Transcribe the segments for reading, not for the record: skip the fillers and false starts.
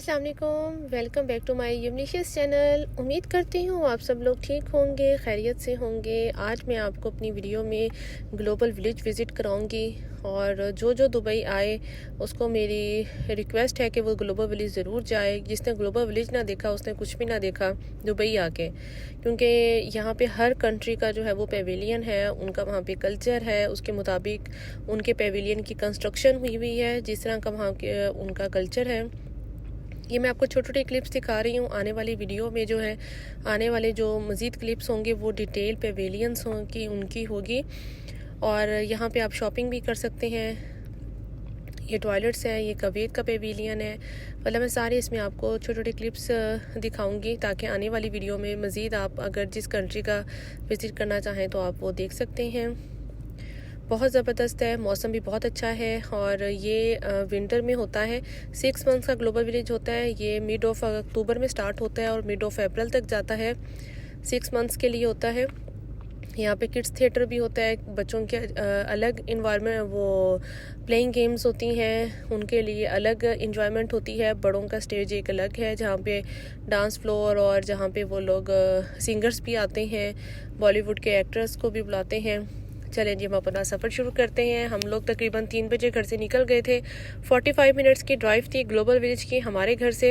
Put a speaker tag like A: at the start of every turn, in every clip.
A: अस्सलाम वालेकुम, welcome back to my यूनिशियस चैनल। उम्मीद करती हूँ आप सब लोग ठीक होंगे, खैरियत से होंगे। आज मैं आपको अपनी वीडियो में ग्लोबल विलेज विज़िट कराऊंगी और जो दुबई आए उसको मेरी रिक्वेस्ट है कि वो ग्लोबल विलेज ज़रूर जाए। जिसने ग्लोबल विलेज ना देखा उसने कुछ भी ना देखा दुबई आके, क्योंकि यहाँ पे हर कंट्री का जो है वो पेविलियन है, उनका वहाँ पे कल्चर है, उसके मुताबिक उनके पेविलियन की कंस्ट्रक्शन हुई है, जिस तरह का वहाँ के उनका कल्चर है। ये मैं आपको छोटे छोटे क्लिप्स दिखा रही हूँ। आने वाली वीडियो में जो है आने वाले जो मज़ीद क्लिप्स होंगे वो डिटेल पेविलियंस होंगी उनकी होगी, और यहाँ पे आप शॉपिंग भी कर सकते हैं। ये टॉयलेट्स हैं, ये कवेत का पेविलियन है। मतलब मैं सारे इसमें आपको छोटे छोटे क्लिप्स दिखाऊंगी ताकि आने वाली वीडियो में मज़ीद आप अगर जिस कंट्री का विज़िट करना चाहें तो आप वो देख सकते हैं। बहुत ज़बरदस्त है, मौसम भी बहुत अच्छा है और ये विंटर में होता है। 6 मंथ्स का ग्लोबल विलेज होता है। ये मिड ऑफ अक्टूबर में स्टार्ट होता है और मिड ऑफ अप्रैल तक जाता है। 6 मंथ्स के लिए होता है। यहाँ पे किड्स थिएटर भी होता है, बच्चों के अलग इन्वायरमेंट, वो प्लेइंग गेम्स होती हैं, उनके लिए अलग इंजॉयमेंट होती है। बड़ों का स्टेज एक अलग है जहाँ पे डांस फ्लोर और जहाँ पे वो लोग सिंगर्स भी आते हैं, बॉलीवुड के एक्टर्स को भी बुलाते हैं। चलें जी, हम अपना सफ़र शुरू करते हैं। हम लोग तकरीबन 3 बजे घर से निकल गए थे। 45 मिनट्स की ड्राइव थी ग्लोबल विलेज की हमारे घर से।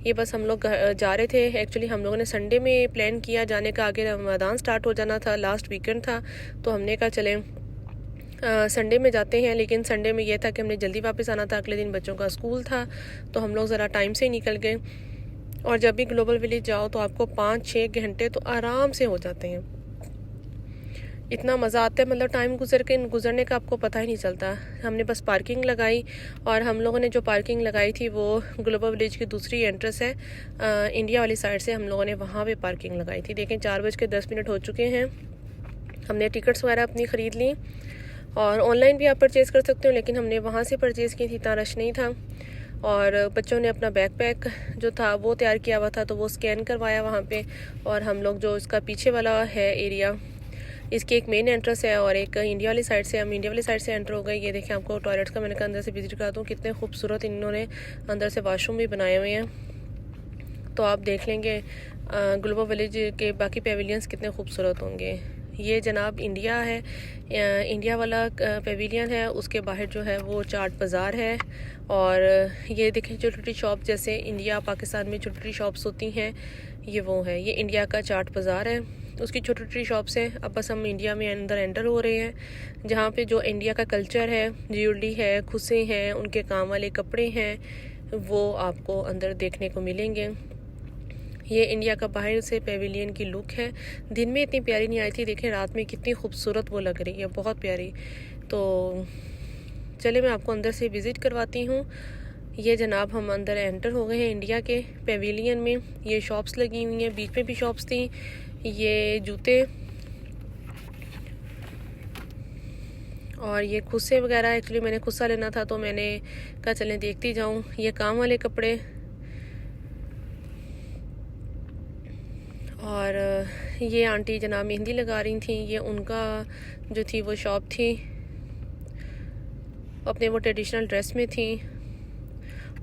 A: ये बस हम लोग जा रहे थे। एक्चुअली हम लोगों ने संडे में प्लान किया जाने का, आगे रमज़ान स्टार्ट हो जाना था, लास्ट वीकेंड था, तो हमने कहा चलें संडे में जाते हैं। लेकिन संडे में यह था कि हमने जल्दी वापस आना था, अगले दिन बच्चों का स्कूल था, तो हम लोग ज़रा टाइम से ही निकल गए। और जब भी ग्लोबल विलेज जाओ तो आपको 5-6 घंटे तो आराम से हो जाते हैं। इतना मज़ा आता है, मतलब टाइम गुजरने का आपको पता ही नहीं चलता। हमने बस पार्किंग लगाई और हम लोगों ने जो पार्किंग लगाई थी वो ग्लोबल विलेज की दूसरी एंट्रेंस है, इंडिया वाली साइड से हम लोगों ने वहाँ पे पार्किंग लगाई थी। देखें 4:10 हो चुके हैं। हमने टिकट्स वगैरह अपनी ख़रीद ली और ऑनलाइन भी आप परचेज़ कर सकते हो, लेकिन हमने वहाँ से परचेज़ की थी, इतना रश नहीं था। और बच्चों ने अपना बैकपैक जो था वो तैयार किया हुआ था, तो वो स्कैन करवाया वहाँ पे। और हम लोग जो इसका पीछे वाला है एरिया, इसकी एक मेन एंट्रेंस है और एक इंडिया वाली साइड से, हम इंडिया वाली साइड से एंटर हो गए। ये देखें, आपको टॉयलेट्स का मैंने कहा अंदर से विजिट करा दूँ, कितने खूबसूरत इन्होंने अंदर से वॉशरूम भी बनाए हुए हैं। तो आप देख लेंगे ग्लोबल विलेज के बाकी पेविलियंस कितने खूबसूरत होंगे। ये जनाब इंडिया है, इंडिया वाला पेविलियन है। उसके बाहर जो है वो चाट बाज़ार है। और ये देखें छोटी छोटी शॉप, जैसे इंडिया पाकिस्तान में छोटी छोटी शॉप्स होती हैं, ये वो है। ये इंडिया का चाट बाज़ार है, उसकी छोटी छोटी शॉप्स हैं। अब बस हम इंडिया में अंदर एंटर हो रहे हैं, जहाँ पे जो इंडिया का कल्चर है, ज्वेलरी है, खुसे हैं, उनके काम वाले कपड़े हैं, वो आपको अंदर देखने को मिलेंगे। ये इंडिया का बाहर से पेविलियन की लुक है। दिन में इतनी प्यारी नहीं आई थी, देखें रात में कितनी खूबसूरत वो लग रही है, बहुत प्यारी। तो चले मैं आपको अंदर से विज़िट करवाती हूँ। ये जनाब हम अंदर एंटर हो गए हैं इंडिया के पेविलियन में। ये शॉप्स लगी हुई हैं, बीच में भी शॉप्स थी। ये जूते और ये खुस्से वगैरह, एक्चुअली मैंने खुस्सा लेना था तो मैंने कहा चलें देखती जाऊँ। ये काम वाले कपड़े और ये आंटी जनाब मेहंदी लगा रही थी, ये उनका जो थी वो शॉप थी, अपने वो ट्रेडिशनल ड्रेस में थी।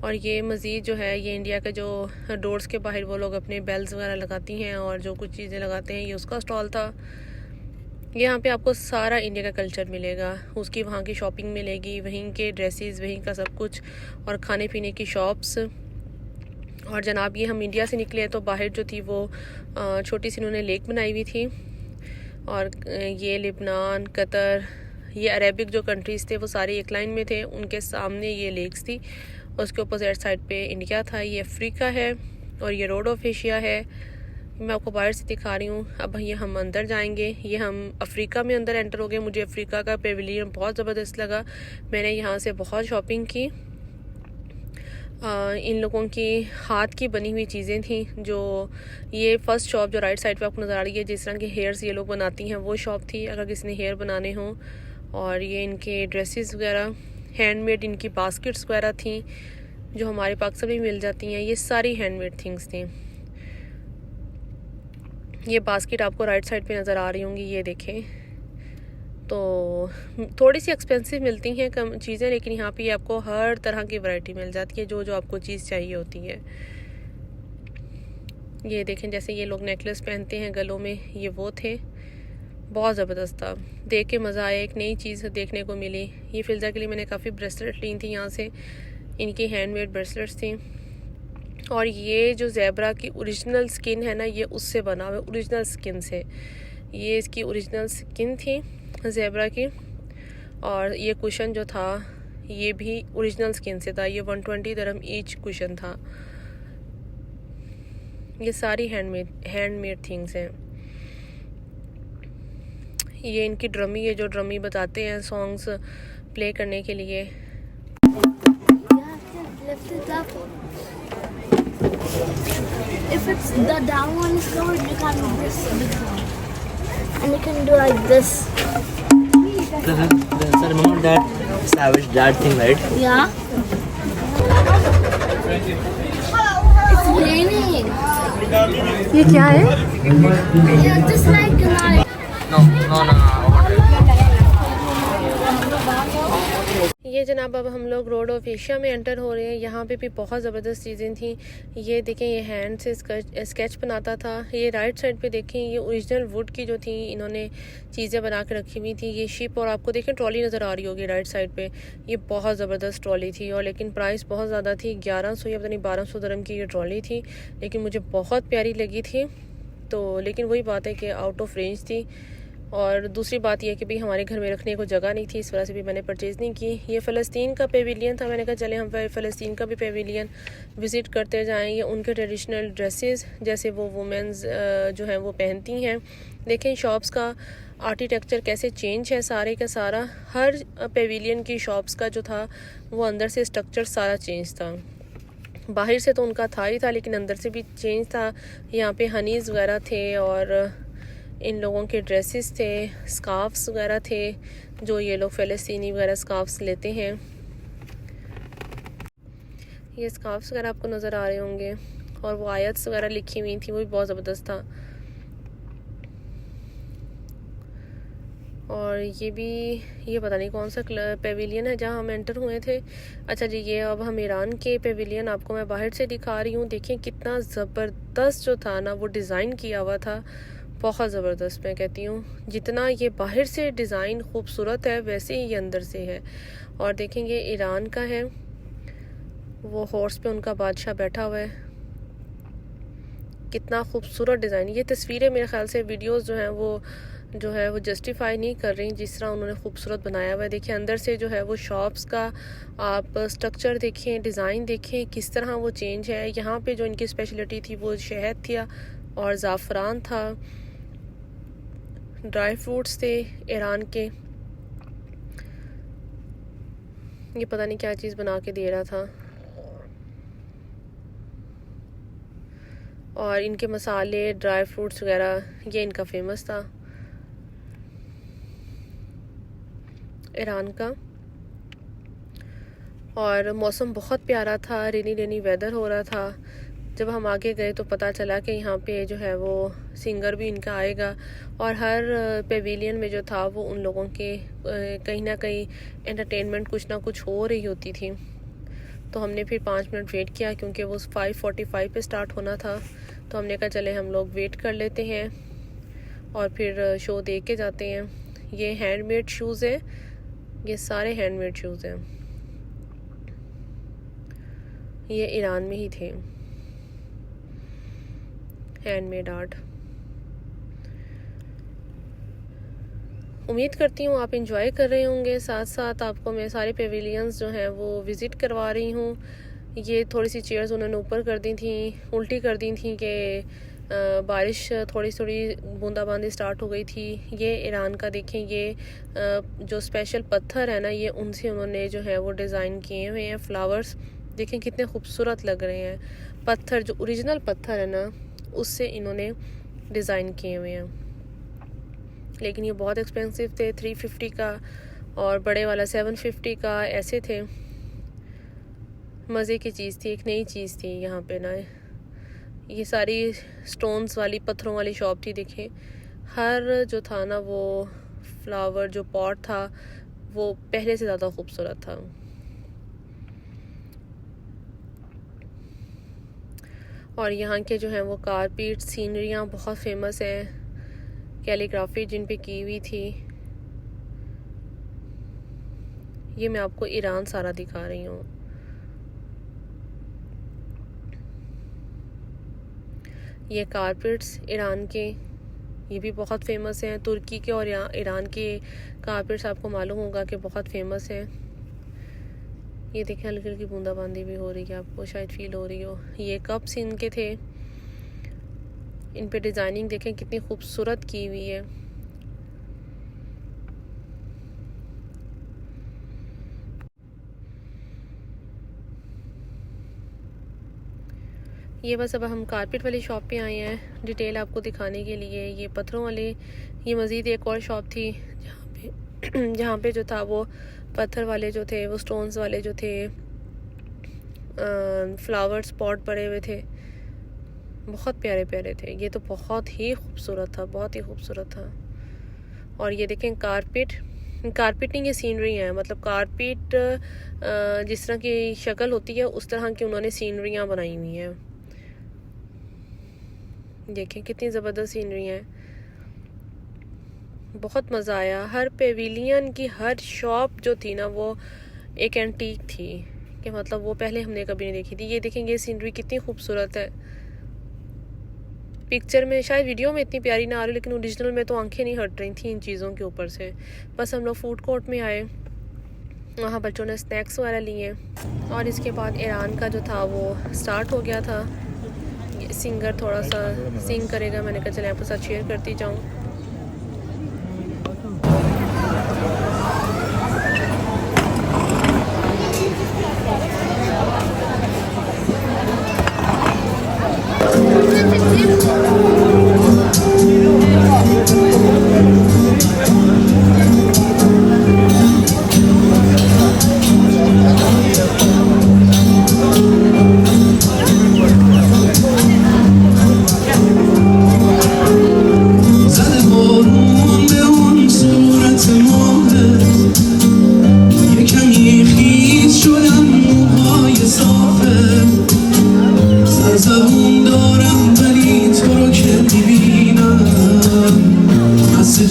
A: और ये मज़ीद जो है ये इंडिया के जो डोर्स के बाहर वो लोग अपने बेल्स वगैरह लगाती हैं और जो कुछ चीज़ें लगाते हैं, ये उसका स्टॉल था। यहाँ पे आपको सारा इंडिया का कल्चर मिलेगा, उसकी वहाँ की शॉपिंग मिलेगी, वहीं के ड्रेसेस, वहीं का सब कुछ, और खाने पीने की शॉप्स। और जनाब ये हम इंडिया से निकले तो बाहर जो थी वो छोटी सी उन्होंने लेक बनाई हुई थी। और ये लेबनान, कतर, ये अरेबिक जो कंट्रीज़ थे वो सारी एक लाइन में थे, उनके सामने ये लेक्स थी। उसके अपोजिट साइड पे इंडिया था। ये अफ्रीका है और ये रोड ऑफ एशिया है। मैं आपको बाहर से दिखा रही हूँ। अब ये हम अंदर जाएंगे। ये हम अफ्रीका में अंदर एंटर हो गए। मुझे अफ्रीका का पेविलियन बहुत ज़बरदस्त लगा, मैंने यहाँ से बहुत शॉपिंग की। इन लोगों की हाथ की बनी हुई चीज़ें थी। जो ये फ़र्स्ट शॉप जो राइट साइड पे आपको नज़र आ रही है, जिस तरह के हेयर्स ये लोग बनाती हैं, वो शॉप थी अगर किसी ने हेयर बनाने हों। और ये इनके ड्रेसेस वगैरह, हैंडमेड इनकी बास्केट्स वगैरह थी जो हमारे पास से भी मिल जाती हैं। ये सारी हैंडमेड थिंग्स थी। ये बास्केट आपको राइट साइड पे नज़र आ रही होंगी, ये देखें। तो थोड़ी सी एक्सपेंसिव मिलती हैं कम चीज़ें, लेकिन यहाँ पे आपको हर तरह की वैरायटी मिल जाती है जो जो आपको चीज़ चाहिए होती है। ये देखें, जैसे ये लोग नेकलेस पहनते हैं गलों में, ये वो थे, बहुत ज़बरदस्त था, देख के मज़ा आया, एक नई चीज़ देखने को मिली। ये फिल्जा के लिए मैंने काफ़ी ब्रेसलेट ली थी यहाँ से, इनकी हैंडमेड ब्रेसलेट्स थी। और ये जो ज़ेब्रा की ओरिजिनल स्किन है ना, ये उससे बना हुआ है, ओरिजिनल स्किन से। ये इसकी ओरिजिनल स्किन थी ज़ेब्रा की। और ये कुशन जो था ये भी ओरिजिनल स्किन से था। ये 120 दिरहम ईच कुशन था। ये सारी हैंडमेड थिंग्स हैं। ये इनकी ड्रमी है, जो ड्रमी बताते हैं सॉन्ग्स प्ले करने के लिए।
B: If it's the down one is covered, you can do this big one. And you can do like this.
C: So remember that savage dad thing, right?
B: Yeah. It's raining.
A: ये क्या है?
B: Yeah, just like
C: No.
A: ये जनाब अब हम लोग road of Asia में enter हो रहे हैं। यहाँ पे भी बहुत ज़बरदस्त चीज़ें थी। ये देखें, ये हैंड से स्केच बनाता था। ये राइट साइड पे देखें, ये ओरिजिनल वुड की जो थी इन्होंने चीज़ें बना के रखी हुई थी। ये शिप, और आपको देखें ट्रॉली नज़र आ रही होगी राइट साइड पे, ये बहुत ज़बरदस्त ट्रॉली थी। और लेकिन प्राइस बहुत ज़्यादा थी, 1100 या पता नहीं 1200 दिरहम की ये ट्रॉली थी, लेकिन मुझे बहुत प्यारी लगी थी। तो लेकिन वही बात है कि आउट ऑफ रेंज थी। और दूसरी बात यह कि भाई हमारे घर में रखने को जगह नहीं थी, इस वजह से भी मैंने परचेज़ नहीं की। ये फ़लस्तीन का पेविलियन था, मैंने कहा चले हम फ़लस्तीन का भी पेविलियन विज़िट करते जाएं। ये उनके ट्रेडिशनल ड्रेसेस जैसे वो वुमेंस जो हैं वो पहनती हैं। देखें शॉप्स का आर्किटेक्चर कैसे चेंज है, सारे का सारा। हर पेविलियन की शॉप्स का जो था वो अंदर से स्ट्रक्चर सारा चेंज था। बाहर से तो उनका था ही था, लेकिन अंदर से भी चेंज था। यहाँ पे हनीज़ वगैरह थे, और इन लोगों के ड्रेसेस थे, स्कार्फ्स वगैरह थे, जो ये लोग फ़लस्तीनी वगैरह स्कार्फ्स लेते हैं। ये स्कार्फ्स वगैरह आपको नज़र आ रहे होंगे, और वो आयत्स वगैरह लिखी हुई थी, वो भी बहुत ज़बरदस्त था। और ये पता नहीं कौन सा पेविलियन है जहाँ हम एंटर हुए थे। अच्छा जी, ये अब हम ईरान के पेविलियन आपको मैं बाहर से दिखा रही हूँ। देखिए कितना ज़बरदस्त जो था ना वो डिज़ाइन किया हुआ था, बहुत ज़बरदस्त। मैं कहती हूँ जितना ये बाहर से डिज़ाइन खूबसूरत है वैसे ही ये अंदर से है। और देखेंगे ईरान का है, वो हॉर्स पे उनका बादशाह बैठा हुआ है, कितना खूबसूरत डिज़ाइन। ये तस्वीरें मेरे ख्याल से वीडियोस जो है वो जस्टिफाई नहीं कर रही जिस तरह उन्होंने खूबसूरत बनाया हुआ है। देखिए अंदर से जो है वो शॉप्स का आप स्ट्रक्चर देखें, डिज़ाइन देखें किस तरह वो चेंज है। यहाँ पे जो इनकी स्पेशलिटी थी वो शहद थी और ज़ाफ़रान था, ड्राई फ्रूट्स थे ईरान के। ये पता नहीं क्या चीज़ बना के दे रहा था, और इनके मसाले, ड्राई फ्रूट्स वगैरह ये इनका फेमस था ईरान का। और मौसम बहुत प्यारा था, रेनी वेदर हो रहा था। जब हम आगे गए तो पता चला कि यहाँ पे जो है वो सिंगर भी इनका आएगा, और हर पेविलियन में जो था वो उन लोगों के कहीं ना कहीं एंटरटेनमेंट कुछ ना कुछ हो रही होती थी। तो हमने फिर 5 मिनट वेट किया, क्योंकि वो 5:45 पे स्टार्ट होना था। तो हमने कहा चले हम लोग वेट कर लेते हैं और फिर शो देख के जाते हैं। ये हैंडमेड शूज़ है, ये सारे हैंडमेड शूज़ हैं, ये ईरान में ही थे, हैंडमेड आर्ट। उम्मीद करती हूँ आप इंजॉय कर रहे होंगे। साथ साथ आपको मैं सारे पेविलियंस जो हैं वो विज़िट करवा रही हूँ। ये थोड़ी सी चेयर्स उन्होंने ऊपर कर दी थी, उल्टी कर दी थी कि बारिश थोड़ी बूंदाबांदी स्टार्ट हो गई थी। ये ईरान का देखें, ये जो स्पेशल पत्थर है ना, ये उनसे उन्होंने जो है वो डिज़ाइन किए हुए हैं फ्लावर्स। देखें कितने खूबसूरत लग रहे हैं। पत्थर जो ओरिजिनल पत्थर है ना उससे इन्होंने डिज़ाइन किए हुए हैं, लेकिन ये बहुत एक्सपेंसिव थे। 350 का और बड़े वाला 750 का ऐसे थे। मज़े की चीज़ थी, एक नई चीज़ थी यहाँ पे ना। ये सारी स्टोन्स वाली, पत्थरों वाली शॉप थी। देखें हर जो था ना वो फ्लावर जो पॉट था वो पहले से ज़्यादा खूबसूरत था। और यहाँ के जो हैं वो कारपेट सीनरियाँ बहुत फेमस हैं, कैलीग्राफी जिन पे की हुई थी। ये मैं आपको ईरान सारा दिखा रही हूँ। ये कारपेट्स ईरान के, ये भी बहुत फेमस हैं। तुर्की के और ईरान के कारपेट्स आपको मालूम होगा कि बहुत फेमस हैं। ये देखें हल्की हल्की बूंदाबांदी भी हो रही है, आपको शायद फील हो रही हो। ये कप्स इनके थे, इन पे डिज़ाइनिंग देखें कितनी खूबसूरत की हुई है। ये बस अब हम कारपेट वाली शॉप पे आए हैं डिटेल आपको दिखाने के लिए। ये पत्थरों वाले, ये मज़ीद एक और शॉप थी जहाँ पे जो था वो पत्थर वाले जो थे, वो स्टोन्स वाले जो थे, फ्लावर स्पॉट पड़े हुए थे, बहुत प्यारे प्यारे थे। ये तो बहुत ही खूबसूरत था, बहुत ही खूबसूरत था। और ये देखें कारपेट नहीं, ये सीनरी है। मतलब कारपेट जिस तरह की शक्ल होती है उस तरह की उन्होंने सीनरियाँ बनाई हुई हैं। देखें कितनी ज़बरदस्त सीनरी है, बहुत मज़ा आया। हर पेविलियन की हर शॉप जो थी ना वो एक एंटीक थी, कि मतलब वो पहले हमने कभी नहीं देखी थी। ये देखेंगे सीनरी कितनी खूबसूरत है। पिक्चर में शायद, वीडियो में इतनी प्यारी ना आ रही, लेकिन ओरिजिनल में तो आंखें नहीं हट रही थी इन चीज़ों के ऊपर से। बस हम लोग फूड कोर्ट में आए, वहाँ बच्चों ने स्नैक्स वगैरह लिए और इसके बाद ईरान का जो था वो स्टार्ट हो गया था। सिंगर थोड़ा सा सिंग करेगा, मैंने कहा चले आपके साथ शेयर करती जाऊँ।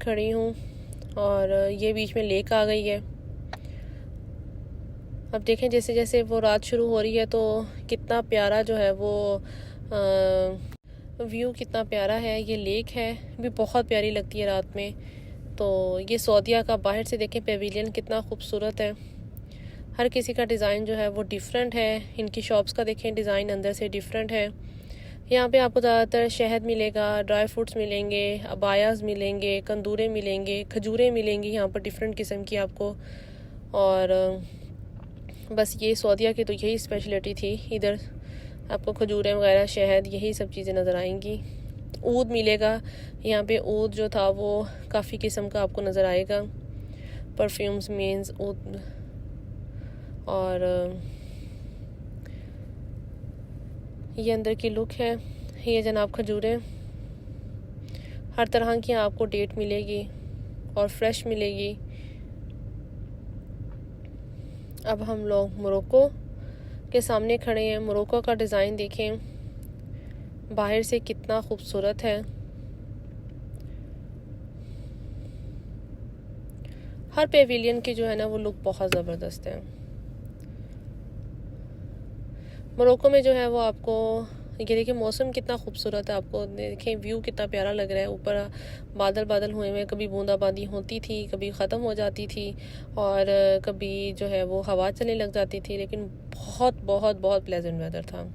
A: खड़ी हूँ और ये बीच में लेक आ गई है। अब देखें जैसे जैसे वो रात शुरू हो रही है तो कितना प्यारा जो है वो व्यू कितना प्यारा है। ये लेक है भी बहुत प्यारी लगती है रात में। तो ये सऊदीया का बाहर से देखें पेविलियन कितना खूबसूरत है। हर किसी का डिज़ाइन जो है वो डिफरेंट है। इनकी शॉप्स का देखें डिज़ाइन अंदर से डिफरेंट है। यहाँ पे आपको ज़्यादातर शहद मिलेगा, ड्राई फ्रूट्स मिलेंगे, अबायास मिलेंगे, कंदूरे मिलेंगे, खजूरें मिलेंगी यहाँ पर डिफरेंट किस्म की आपको। और बस ये सऊदीया की तो यही स्पेशलिटी थी। इधर आपको खजूरें वगैरह, शहद, यही सब चीज़ें नज़र आएंगी। ऊद मिलेगा यहाँ पे। ऊद जो था वो काफ़ी किस्म का आपको नज़र आएगा। परफ्यूम्स मीन्स ऊद। और ये अंदर की लुक है। ये जनाब खजूरें, हर तरह की आपको डेट मिलेगी और फ्रेश मिलेगी। अब हम लोग मोरक्को के सामने खड़े हैं। मोरक्को का डिज़ाइन देखें, बाहर से कितना खूबसूरत है। हर पेविलियन की जो है ना वो लुक बहुत ज़बरदस्त है। मोरक्को में जो है वो आपको ये देखिए मौसम कितना खूबसूरत है, आपको देखें व्यू कितना प्यारा लग रहा है। ऊपर बादल बादल हुए हुए, कभी बूंदाबांदी होती थी, कभी ख़त्म हो जाती थी और कभी जो है वो हवा चलने लग जाती थी, लेकिन बहुत बहुत बहुत प्लेजेंट वेदर था।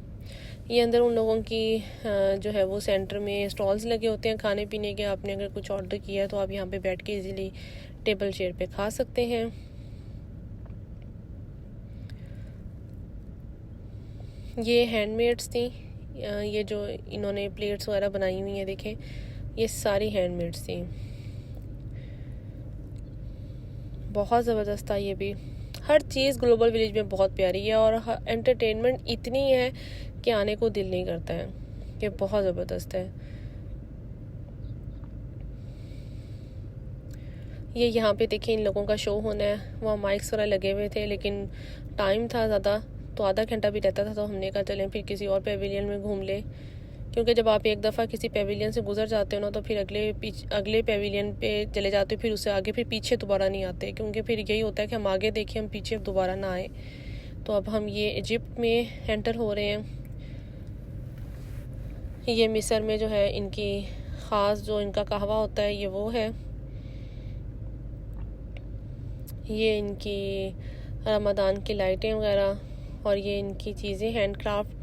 A: ये अंदर उन लोगों की जो है वो सेंटर में स्टॉल्स लगे होते हैं खाने पीने के। आपने अगर कुछ ऑर्डर किया है तो आप यहाँ पे बैठ के इजीली टेबल चेयर पे खा सकते हैं। ये हैंडमेड्स थी, ये जो इन्होंने प्लेट्स वगैरह बनाई हुई हैं देखें, ये सारी हैंडमेड्स थी। बहुत ज़बरदस्त था ये भी। हर चीज़ ग्लोबल विलेज में बहुत प्यारी है और एंटरटेनमेंट इतनी है कि आने को दिल नहीं करता है। ये बहुत ज़बरदस्त है। ये यहाँ पे देखें इन लोगों का शो होना है। वहाँ माइक्स वगैरह लगे हुए थे, लेकिन टाइम था ज़्यादा तो आधा घंटा भी रहता था, तो हमने कहा चलें फिर किसी और पेविलियन में घूम ले। क्योंकि जब आप एक दफ़ा किसी पेविलियन से गुजर जाते हो ना तो फिर अगले पेविलियन पे चले जाते हो, फिर उससे आगे फिर पीछे दोबारा नहीं आते, क्योंकि फिर यही होता है कि हम आगे देखें, हम पीछे दोबारा ना आए। तो अब हम ये इजिप्ट में एंटर हो रहे हैं। ये मिस्र में जो है इनकी ख़ास जो इनका कहवा होता है ये वो है। ये इनकी रमज़ान की लाइटें वगैरह और ये इनकी चीज़ें हैंडक्राफ्ट।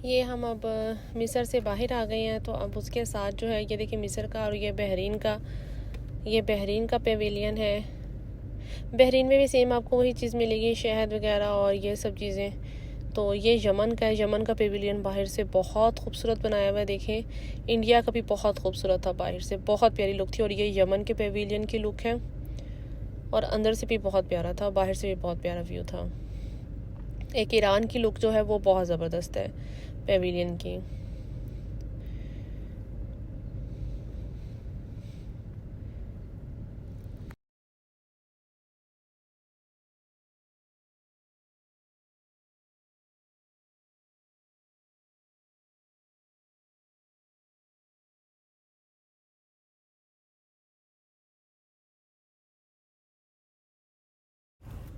A: ये हम अब मिस्र से बाहर आ गए हैं, तो अब उसके साथ जो है ये देखिए मिस्र का और ये बहरीन का पेविलियन है। बहरीन में भी सेम आपको वही चीज़ मिलेगी, शहद वगैरह और ये सब चीज़ें। तो ये यमन का है। यमन का पेविलियन बाहर से बहुत खूबसूरत बनाया हुआ है। देखें इंडिया का भी बहुत खूबसूरत था, बाहर से बहुत प्यारी लुक थी। और ये यमन के पेविलियन की लुक है और अंदर से भी बहुत प्यारा था, बाहर से भी बहुत प्यारा व्यू था। एक ईरान की लुक जो है वो बहुत ज़बरदस्त है पेविलियन की।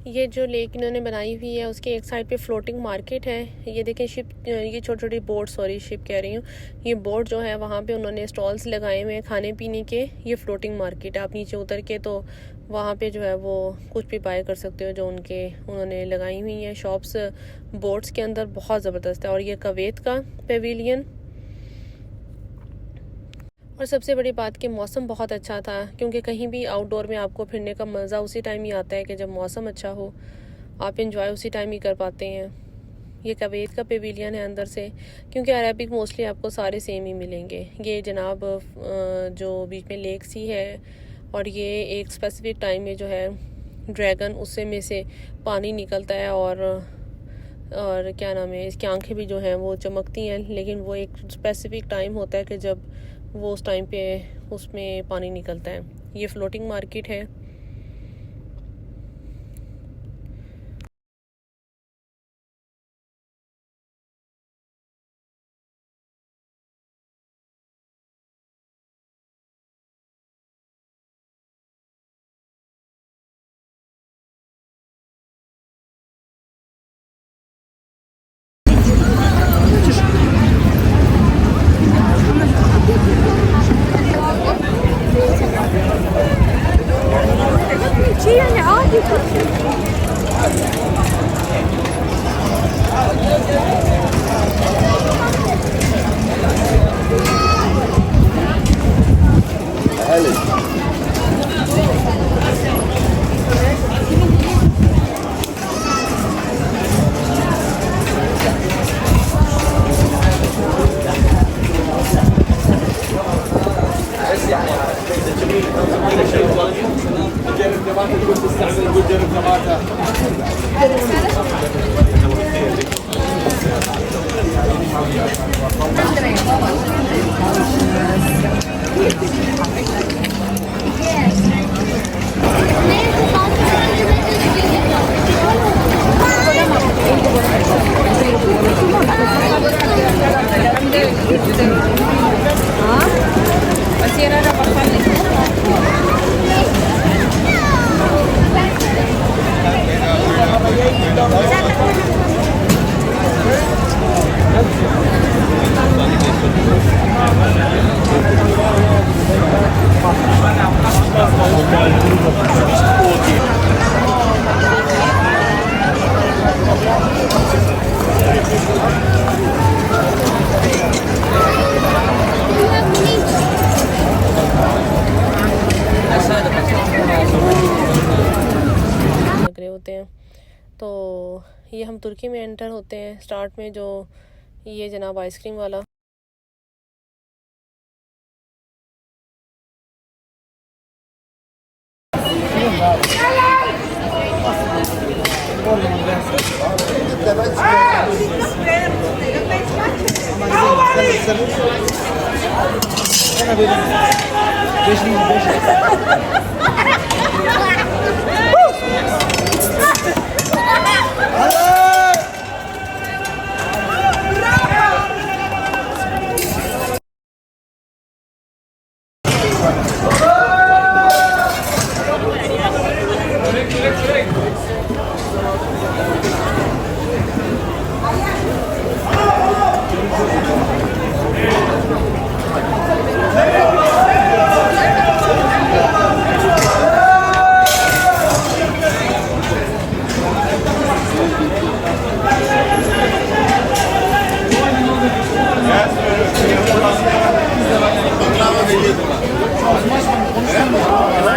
A: ये जो लेक इन्होंने बनाई हुई है उसके एक साइड पे फ्लोटिंग मार्केट है। ये देखें शिप, ये छोटी छोटी बोट, सॉरी शिप कह रही हूँ, ये बोट जो है वहाँ पे उन्होंने स्टॉल्स लगाए हुए हैं खाने पीने के। ये फ्लोटिंग मार्केट है। आप नीचे उतर के तो वहाँ पे जो है वो कुछ भी बाय कर सकते हो जो उन्होंने लगाई हुई हैं शॉप्स बोट्स के अंदर। बहुत ज़बरदस्त है। और ये कुवैत का पेविलियन। और सबसे बड़ी बात कि मौसम बहुत अच्छा था, क्योंकि कहीं भी आउटडोर में आपको फिरने का मज़ा उसी टाइम ही आता है कि जब मौसम अच्छा हो। आप इंजॉय उसी टाइम ही कर पाते हैं। ये कुवैत का पेविलियन है अंदर से, क्योंकि अरेबिक मोस्टली आपको सारे सेम ही मिलेंगे। ये जनाब जो बीच में लेक सी है और ये एक स्पेसिफिक टाइम में जो है ड्रैगन उससे में से पानी निकलता है और क्या नाम है, इसकी आंखें भी जो हैं वो चमकती हैं, लेकिन वो एक स्पेसिफिक टाइम होता है कि जब वो उस टाइम पे उसमें पानी निकलता है। ये फ्लोटिंग मार्केट है। होते हैं। तो ये हम तुर्की में एंटर होते हैं। स्टार्ट में जो ये जनाब आइसक्रीम वाला,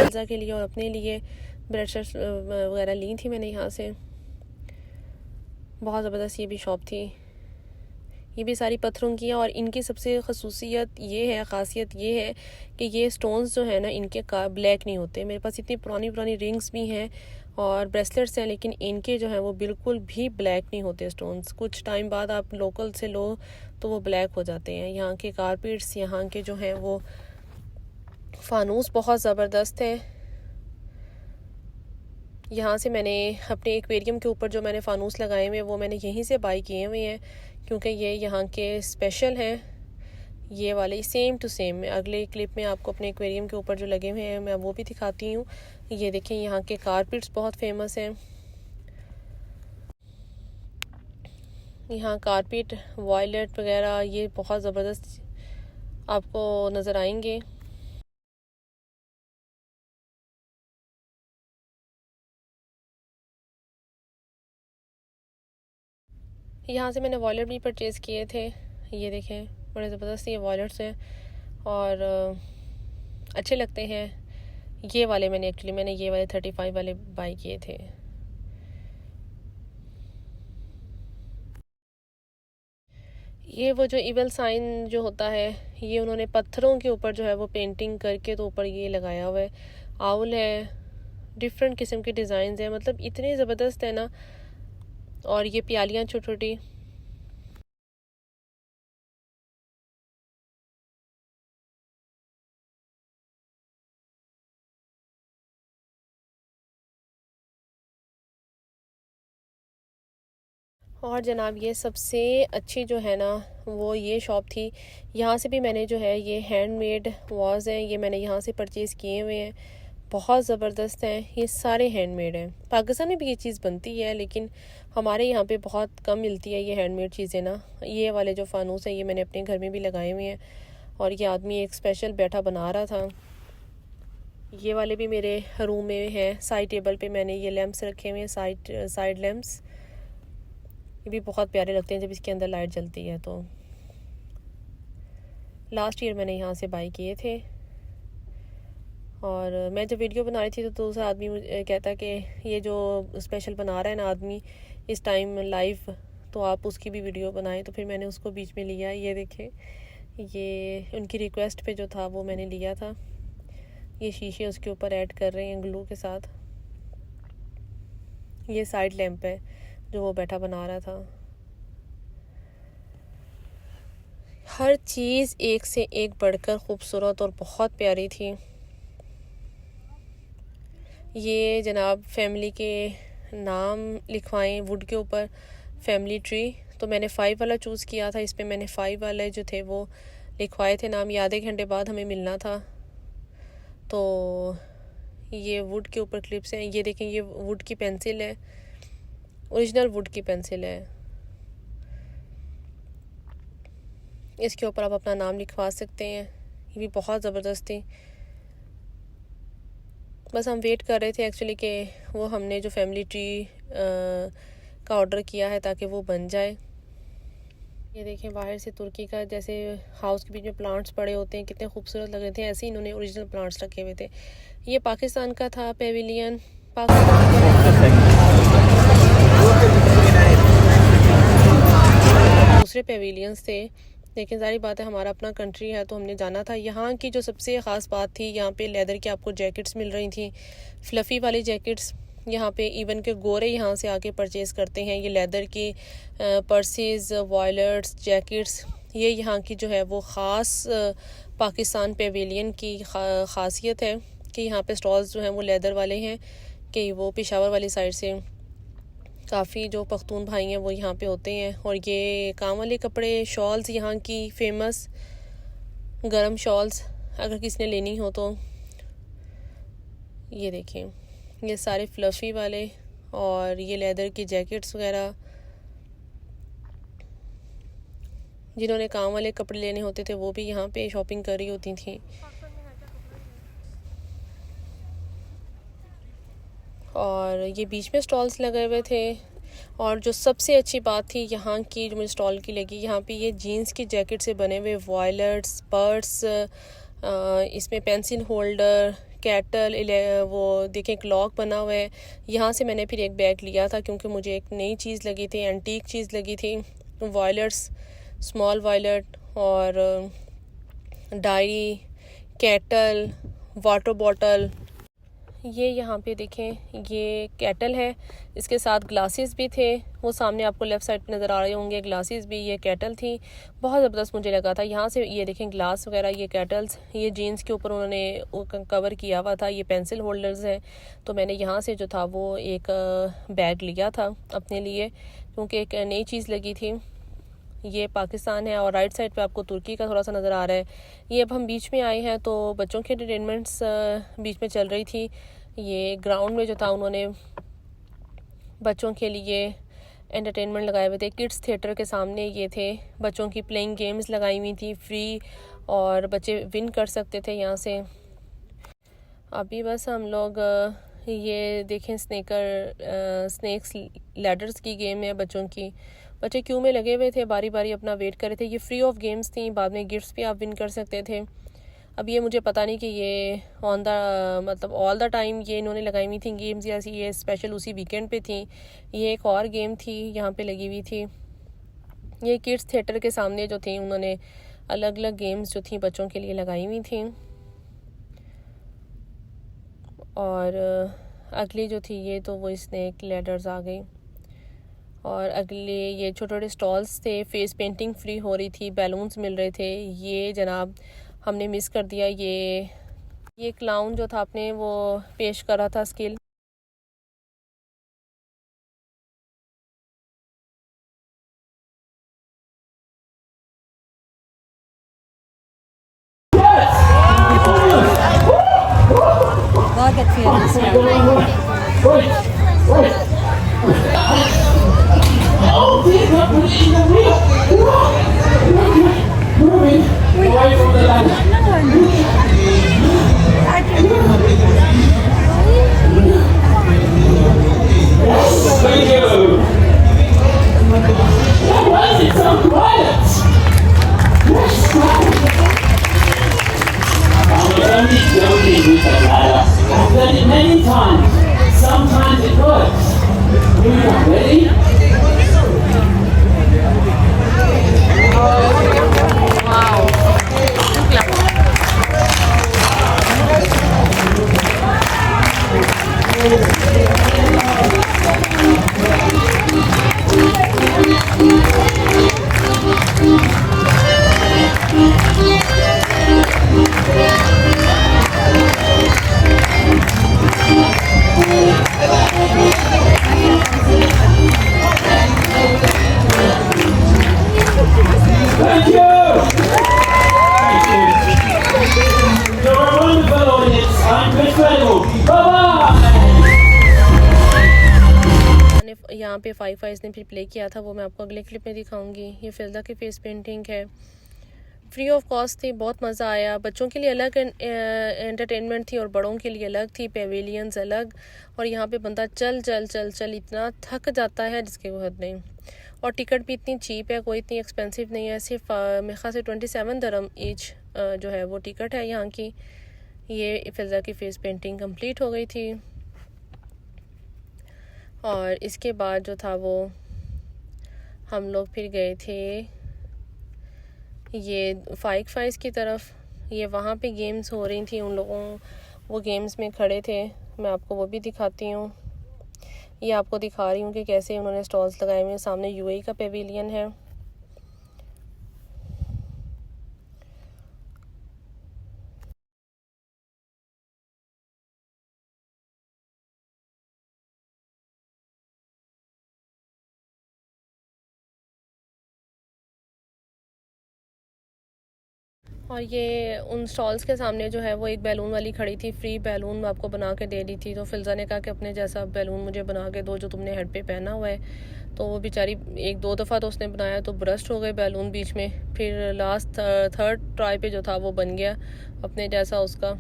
A: पिज़्ज़ा के लिए और अपने लिए ब्रेड शर्ट्स वगैरह ली थी मैंने यहाँ से। बहुत ज़बरदस्त ये भी शॉप थी। ये भी सारी पत्थरों की है और इनकी सबसे ख़ासियत ये है कि ये स्टोन्स जो है ना इनके ब्लैक नहीं होते। मेरे पास इतनी पुरानी पुरानी रिंग्स भी हैं और ब्रेसलेट्स हैं, लेकिन इनके जो हैं वो बिल्कुल भी ब्लैक नहीं होते स्टोन्स। कुछ टाइम बाद आप लोकल से लो तो वो ब्लैक हो जाते हैं। यहाँ के कारपेट्स, यहाँ के जो हैं वो फानूस बहुत ज़बरदस्त है। यहाँ से मैंने अपने एक्वेरियम के ऊपर जो मैंने फ़ानूस लगाए हुए हैं वो मैंने यहीं से बाई किए हुए हैं, क्योंकि ये यहाँ के स्पेशल हैं। ये वाले सेम टू सेम, मैं अगले क्लिप में आपको अपने एक्वेरियम के ऊपर जो लगे हुए हैं मैं वो भी दिखाती हूँ। ये देखें, यहाँ के कारपेट्स बहुत फेमस हैं। यहाँ कारपेट वॉयलेट वगैरह ये बहुत ज़बरदस्त आपको नज़र आएंगे। यहाँ से मैंने वॉलेट भी परचेज़ किए थे। ये देखें, बड़े ज़बरदस्त ये वॉलेट्स हैं और अच्छे लगते हैं। ये वाले मैंने ये वाले 35 वाले बाई किए थे। ये वो जो इवल साइन जो होता है, ये उन्होंने पत्थरों के ऊपर जो है वो पेंटिंग करके तो ऊपर ये लगाया हुआ है। आउल है, डिफरेंट किस्म के डिज़ाइन हैं, मतलब इतने ज़बरदस्त है ना। और ये प्यालियाँ छोटी छोटी, और जनाब ये सबसे अच्छी जो है ना वो ये शॉप थी। यहाँ से भी मैंने जो है ये हैंडमेड वाज हैं, ये मैंने यहाँ से परचेज़ किए हुए हैं। बहुत ज़बरदस्त हैं, ये सारे हैंडमेड हैं। पाकिस्तान में भी ये चीज़ बनती है, लेकिन हमारे यहाँ पे बहुत कम मिलती है ये हैंडमेड चीज़ें ना। ये वाले जो फ़ानूस है ये मैंने अपने घर में भी लगाए हुए हैं और ये आदमी एक स्पेशल बैठा बना रहा था। ये वाले भी मेरे रूम में हैं। साइड टेबल पे मैंने ये लैंप्स रखे हुए हैं, साइड लैंप्स। ये भी बहुत प्यारे लगते हैं जब इसके अंदर लाइट जलती है। तो लास्ट ईयर मैंने यहाँ से बाई किए थे। और मैं जब वीडियो बना रही थी तो दूसरा आदमी मुझे कहता कि ये जो स्पेशल बना रहा है ना आदमी इस टाइम लाइव, तो आप उसकी भी वीडियो बनाएं। तो फिर मैंने उसको बीच में लिया। ये देखें, ये उनकी रिक्वेस्ट पे जो था वो मैंने लिया था। ये शीशे उसके ऊपर ऐड कर रहे हैं ग्लू के साथ। ये साइड लैंप है जो वो बैठा बना रहा था। हर चीज़ एक से एक बढ़कर खूबसूरत और बहुत प्यारी थी। ये जनाब फैमिली के नाम लिखवाएं वुड के ऊपर, फैमिली ट्री। तो मैंने 5 वाला चूज़ किया था। इस पे मैंने 5 वाले जो थे वो लिखवाए थे नाम। ये आधे घंटे बाद हमें मिलना था। तो ये वुड के ऊपर क्लिप्स हैं। ये देखें, ये वुड की पेंसिल है, ओरिजिनल वुड की पेंसिल है। इसके ऊपर आप अपना नाम लिखवा सकते हैं। ये भी बहुत ज़बरदस्त थी। बस हम वेट कर रहे थे एक्चुअली कि वो हमने जो फैमिली ट्री का ऑर्डर किया है ताकि वो बन जाए। ये देखें, बाहर से तुर्की का जैसे हाउस के बीच में प्लांट्स पड़े होते हैं, कितने खूबसूरत लग रहे थे। ऐसे ही इन्होंने ओरिजिनल प्लांट्स रखे हुए थे। ये पाकिस्तान का था पेविलियन। दूसरे पेविलियंस थे, लेकिन सारी बात है हमारा अपना कंट्री है तो हमने जाना था। यहाँ की जो सबसे ख़ास बात थी, यहाँ पे लेदर की आपको जैकेट्स मिल रही थी, फ्लफ़ी वाली जैकेट्स। यहाँ पे इवन के गोरे यहाँ से आके परचेज़ करते हैं। ये लेदर की पर्सेस, वॉयलेट्स, जैकेट्स, ये यहाँ की जो है वो ख़ास पाकिस्तान पेविलियन की ख़ासियत है कि यहाँ पे स्टॉल्स जो हैं वो लेदर वाले हैं। कि वो पेशावर वाली साइड से काफ़ी जो पख्तून भाई हैं वो यहाँ पे होते हैं। और ये काम वाले कपड़े, शॉल्स यहाँ की फ़ेमस गरम शॉल्स, अगर किसी ने लेनी हो तो ये देखें, ये सारे फ्लफ़ी वाले। और ये लेदर की जैकेट्स वगैरह, जिन्होंने काम वाले कपड़े लेने होते थे वो भी यहाँ पे शॉपिंग कर रही होती थी। और ये बीच में स्टॉल्स लगे हुए थे। और जो सबसे अच्छी बात थी यहाँ की, जो मुझे स्टॉल की लगी, यहाँ पे ये जीन्स की जैकेट से बने हुए वॉयलेट्स, पर्स, इसमें पेंसिल होल्डर, कैटल, वो देखें क्लॉक बना हुआ है। यहाँ से मैंने फिर एक बैग लिया था क्योंकि मुझे एक नई चीज़ लगी थी, एंटीक चीज़ लगी थी। वॉयलेट्स, स्मॉल वॉयलेट और डायरी, कैटल, वाटर बॉटल। ये यहाँ पे देखें, ये कैटल है, इसके साथ ग्लासेस भी थे। वो सामने आपको लेफ़्ट साइड पे नज़र आ रहे होंगे, ग्लासेस भी। ये कैटल थी, बहुत ज़बरदस्त मुझे लगा था। यहाँ से ये देखें ग्लास वगैरह, ये कैटल्स, ये जीन्स के ऊपर उन्होंने कवर किया हुआ था। ये पेंसिल होल्डर्स हैं। तो मैंने यहाँ से जो था वो एक बैग लिया था अपने लिए क्योंकि एक नई चीज़ लगी थी। ये पाकिस्तान है और राइट साइड पे आपको तुर्की का थोड़ा सा नज़र आ रहा है। ये अब हम बीच में आए हैं तो बच्चों की एंटरटेनमेंट्स बीच में चल रही थी। ये ग्राउंड में जो था उन्होंने बच्चों के लिए एंटरटेनमेंट लगाए हुए थे। किड्स थिएटर के सामने ये थे, बच्चों की प्लेइंग गेम्स लगाई हुई थी फ्री, और बच्चे विन कर सकते थे यहाँ से। अभी बस हम लोग ये देखें, स्नेक्स लैडर्स की गेम है बच्चों की। बच्चे क्यू में लगे हुए थे, बारी बारी अपना वेट कर रहे थे। ये फ्री ऑफ गेम्स थी, बाद में गिफ्ट्स भी आप विन कर सकते थे। अब ये मुझे पता नहीं कि ये मतलब ऑल द टाइम ये इन्होंने लगाई हुई थी गेम्स या ये स्पेशल उसी वीकेंड पे थी। ये एक और गेम थी यहाँ पे लगी हुई थी। ये किड्स थिएटर के सामने जो थी उन्होंने अलग अलग गेम्स जो थी बच्चों के लिए लगाई हुई थी। और अगली जो थी ये तो वो स्नेक लैडर्स आ गई। और अगले ये छोटे छोटे स्टॉल्स थे, फेस पेंटिंग फ्री हो रही थी, बैलून्स मिल रहे थे। ये जनाब हमने मिस कर दिया। ये क्लाउन जो था आपने वो पेश करा था स्किल।
D: बहुत अच्छी है।
E: Thank you. That wasn't some credits. I've done it many times. Sometimes it works. Here we go. Ready? Thank you. You're a wonderful audience. I'm Chris Reynolds. Bye-bye.
A: यहाँ पे 5 आइज़ ने फिर प्ले किया था, वो मैं आपको अगले क्लिप में दिखाऊंगी। ये फिल्दा की फेस पेंटिंग है, फ्री ऑफ कॉस्ट थी, बहुत मज़ा आया। बच्चों के लिए अलग एंटरटेनमेंट थी और बड़ों के लिए अलग थी, पेविलियंस अलग। और यहाँ पे बंदा चल चल चल चल इतना थक जाता है जिसके हद नहीं। और टिकट भी इतनी चीप है, कोई इतनी एक्सपेंसिव नहीं है, सिर्फ मेरे ख्याल से 27 दिरहम ईच जो है वो टिकट है यहाँ की। ये फिल्दा की फेस पेंटिंग कंप्लीट हो गई थी। और इसके बाद जो था वो हम लोग फिर गए थे ये फाइज की तरफ। ये वहाँ पे गेम्स हो रही थी, उन लोगों वो गेम्स में खड़े थे। मैं आपको वो भी दिखाती हूँ। ये आपको दिखा रही हूँ कि कैसे उन्होंने स्टॉल्स लगाए हुए हैं। सामने यूएई का पेविलियन है। और ये उन स्टॉल्स के सामने जो है वो एक बैलून वाली खड़ी थी, फ्री बैलून आपको बना के दे दी थी। तो फिल्जा ने कहा कि अपने जैसा बैलून मुझे बना के दो जो तुमने हेड पे पहना हुआ है। तो वो बेचारी 1-2 दफ़ा तो उसने बनाया तो ब्रस्ट हो गए बैलून बीच में। फिर लास्ट थर्ड ट्राई पे जो था वो बन गया अपने जैसा उसका।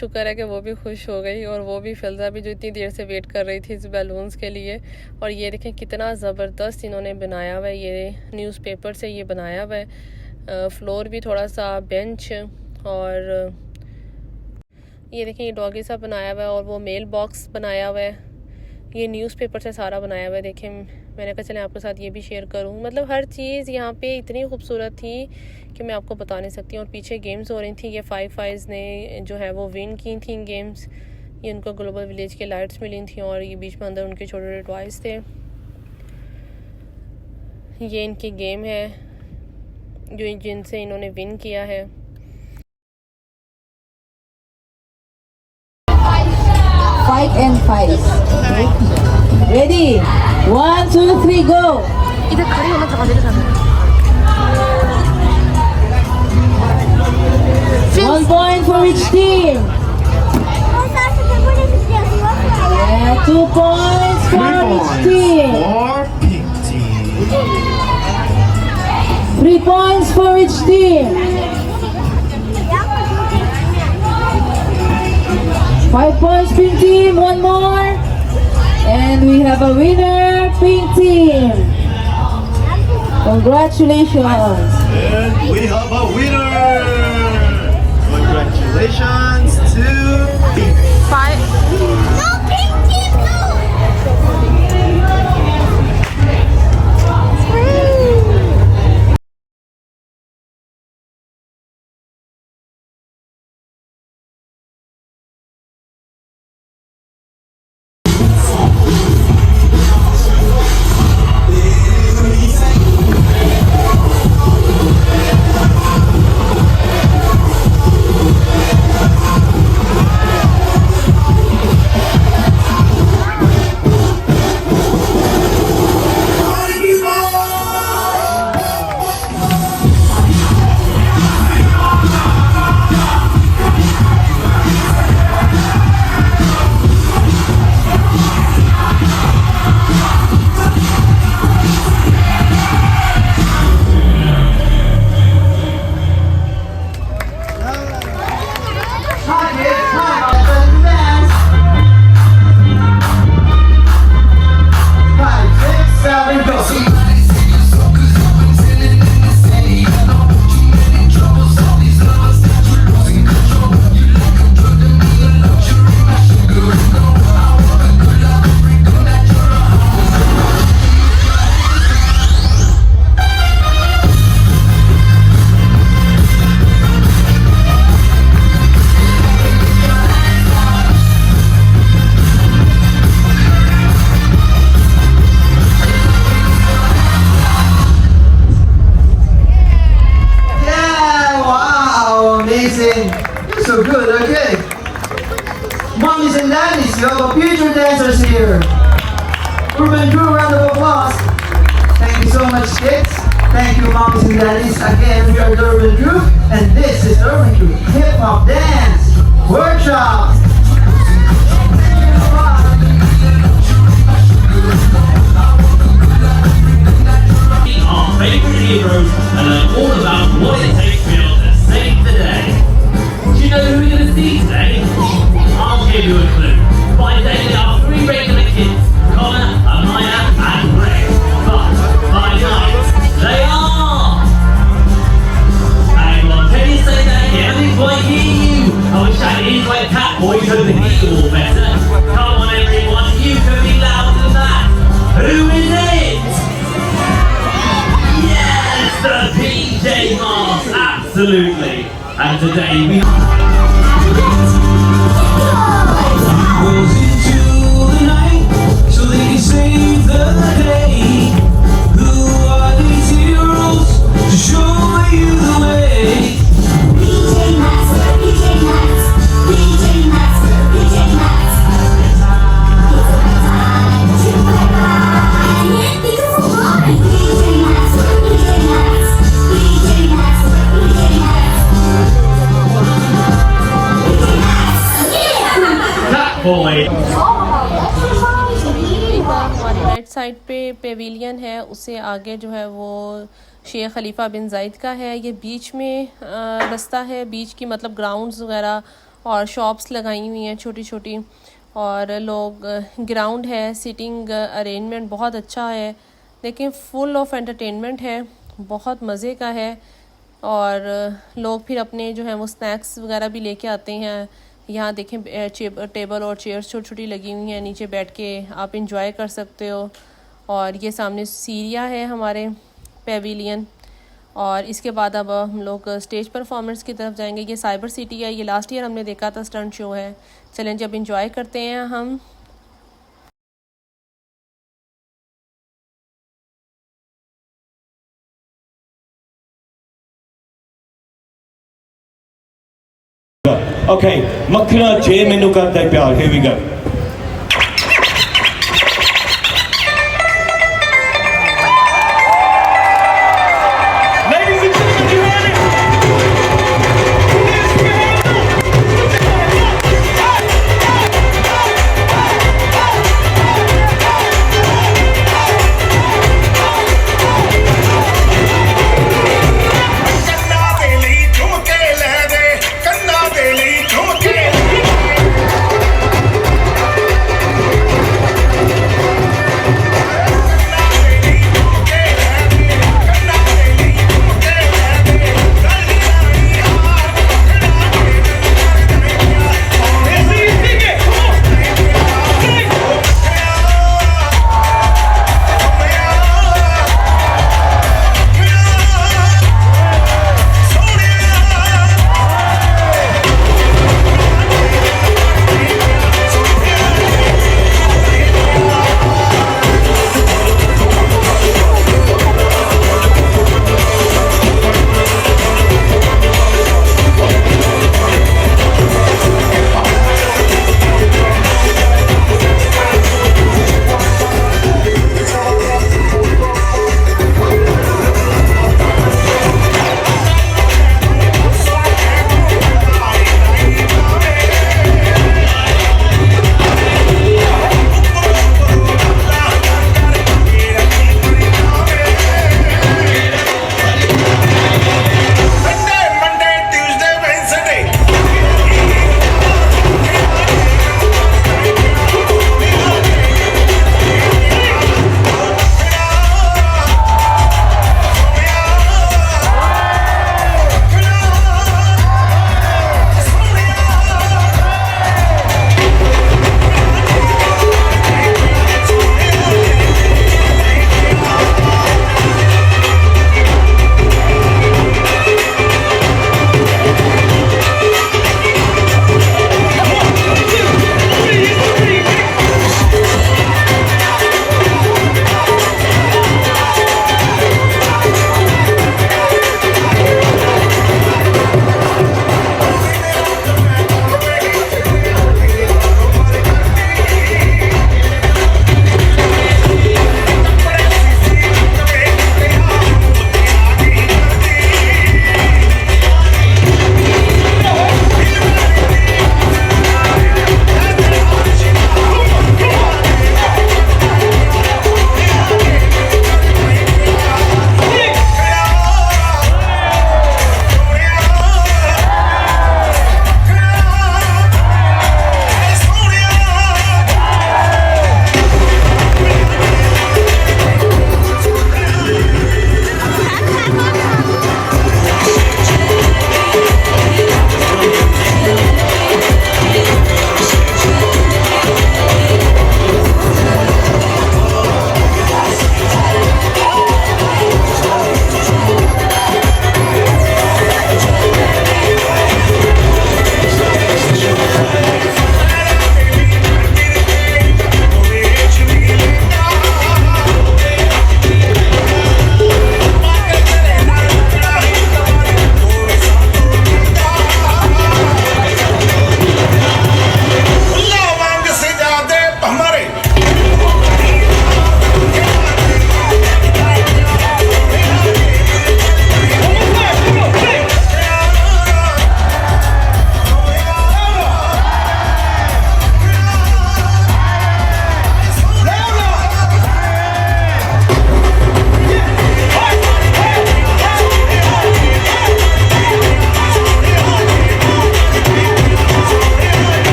A: शुक्र है कि वो भी खुश हो गई और वो भी फिल्जा भी जो इतनी देर से वेट कर रही थी इस बैलून्स के लिए। और ये देखें कितना ज़बरदस्त इन्होंने बनाया हुआ है, ये न्यूज़पेपर से ये बनाया हुआ है। फ्लोर भी थोड़ा सा बेंच, और ये देखें ये डॉगी सा बनाया हुआ है और वो मेल बॉक्स बनाया हुआ है। ये न्यूज़पेपर से सारा बनाया हुआ है। देखें मैंने कहा चलें आपके साथ ये भी शेयर करूं। मतलब हर चीज़ यहाँ पे इतनी खूबसूरत थी कि मैं आपको बता नहीं सकती। और पीछे गेम्स हो रही थी। ये 5 आइज़ ने जो है वो विन की थी गेम्स। ये उनको ग्लोबल विलेज के लाइट्स मिली थी और ये बीच में अंदर उनके छोटे छोटे टॉयज़ थे। ये इनकी गेम है जो जिनसे इन्होंने विन किया है।
D: Five and five. Ready? 1, 2, 3, go.
A: इधर खड़े होना था मेरे साथ।
D: 1 point for each team. Yeah, 2 points for each team.
F: For pink team.
D: 3 points for each team. 5 points pink team, 1 more. And we have a winner, pink team. Congratulations.
F: And we have a winner. Congratulations to pink.
A: 5
B: No, pink team, no!
G: feature dancers here. Urban Drew, round of applause. Thank you so much, kids. Thank you, mommies and daddies. Again, we are the Urban Drew, and this is Urban Drew Hip Hop Dance Workshop.
E: Our favourite heroes and learn all about what it takes to be able to save the day. Do you know who we're going to see today? I'll give you a clue. By day they are 3 regular kids, Connor, Amaya and Greg. But by night they are... Hang on, can you say that again? I didn't quite hear you. I wish I could hear like Catboy so they hear you all better. Come on everyone, you can be louder than that. Who is it? Yes, the PJ Masks, absolutely. And today we
H: Goes into the night so they can save the day. Who are these heroes to show you the way?
B: PJ Masks, PJ Masks, PJ Masks, PJ Masks. It's time to fly. Because of what? PJ Masks, PJ Masks, PJ Masks, PJ Masks. Yeah!
E: Catboy.
A: हमारी right side पे Pavilion है, उससे आगे जो है वो शेख खलीफा बिन जायद का है। ये बीच में रास्ता है, बीच की मतलब ग्राउंड्स वगैरह और शॉप्स लगाई हुई हैं छोटी छोटी, और लोग ग्राउंड है। सिटिंग अरेंजमेंट बहुत अच्छा है, लेकिन फुल ऑफ एंटरटेनमेंट है, बहुत मज़े का है। और लोग फिर अपने जो है वो स्नैक्स वगैरह भी लेके आते हैं। यहाँ देखें टेबल और चेयर्स छोटी छोटी लगी हुई हैं, नीचे बैठ के आप इंजॉय कर सकते हो। और ये सामने सीरिया है हमारे पेविलियन। और इसके बाद अब हम लोग स्टेज परफॉर्मेंस की तरफ जाएंगे। ये साइबर सिटी है, ये लास्ट ईयर हमने देखा था, स्टंट शो है। चलें जब इंजॉय करते हैं हम।
F: Okay, मखना जे मैनू करता है प्यार. Here we go. Ladies and gentlemen, you ready?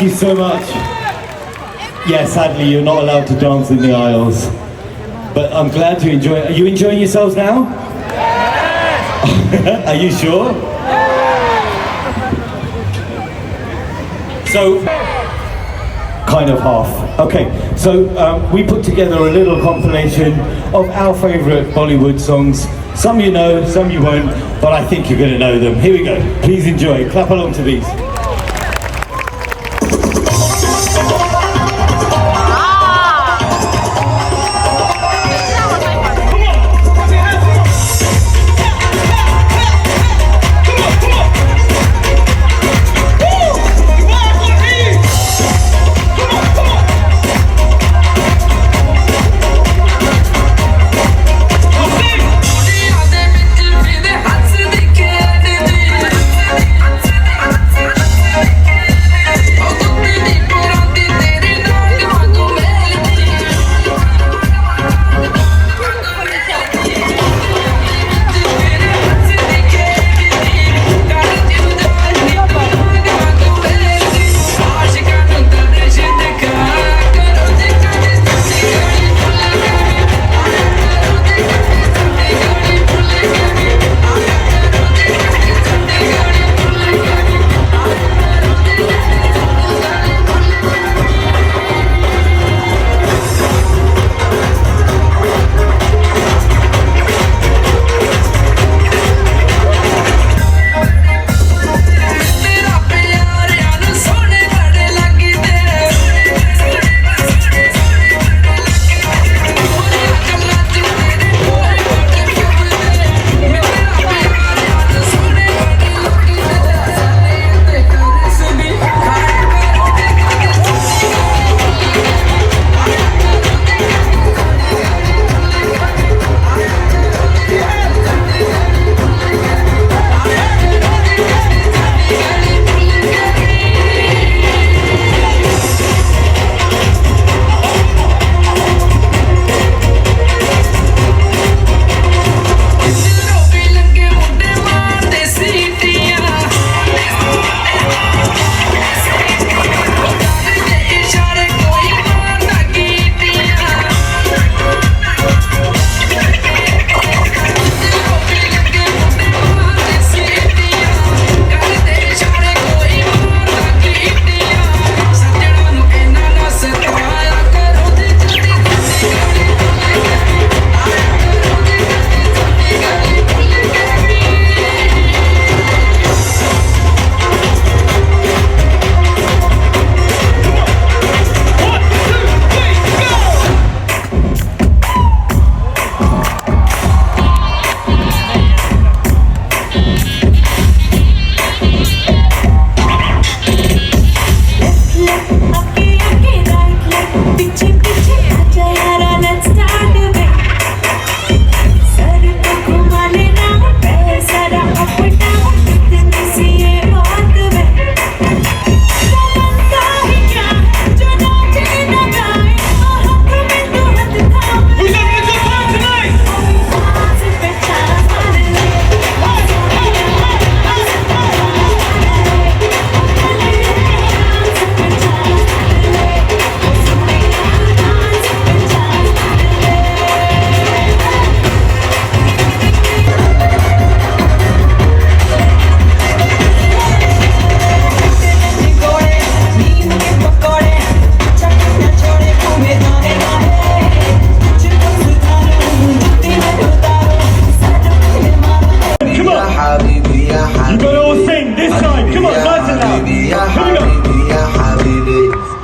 F: you so much. Yeah, sadly, you're not allowed to dance in the aisles. But I'm glad to enjoy it. Are you enjoying yourselves now? Are you sure? So, kind of half. Okay, so we put together a little compilation of our favourite Bollywood songs. Some you know, some you won't, but I think you're going to know them. Here we go. Please enjoy. Clap along to these.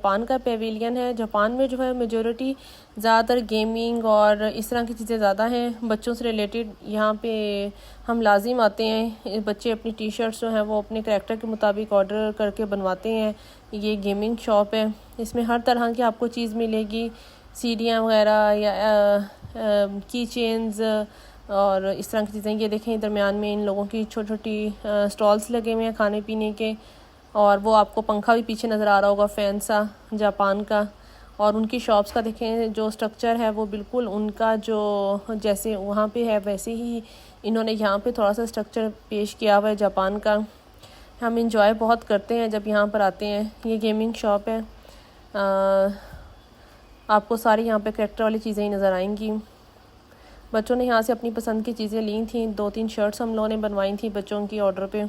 A: Japan का Pavilion है। Japan में जो है majority ज़्यादातर gaming और इस तरह की चीज़ें ज़्यादा हैं, बच्चों से रिलेटेड यहाँ पे हम लाजिम आते हैं। बच्चे अपनी टी शर्ट्स जो हैं वो अपने करैक्टर के मुताबिक ऑर्डर करके बनवाते हैं। ये गेमिंग शॉप है, इसमें हर तरह की आपको चीज़ मिलेगी, सीढ़ियाँ वगैरह या की चेन्स और इस तरह की चीज़ें। ये देखें दरमियान में इन लोगों की छोटी छोटी स्टॉल्स लगे हुए हैं खाने पीने के, और वो आपको पंखा भी पीछे नज़र आ रहा होगा, फैन सा जापान का। और उनकी शॉप्स का देखें जो स्ट्रक्चर है वो बिल्कुल उनका जो जैसे वहाँ पे है वैसे ही इन्होंने यहाँ पे थोड़ा सा स्ट्रक्चर पेश किया हुआ है जापान का। हम इंजॉय बहुत करते हैं जब यहाँ पर आते हैं। ये गेमिंग शॉप है, आपको सारी यहाँ पे करैक्टर वाली चीज़ें ही नज़र आएंगी। बच्चों ने यहाँ से अपनी पसंद की चीज़ें ली थी, 2-3 शर्ट्स हम लोगों ने बनवाई थी बच्चों की ऑर्डर पे।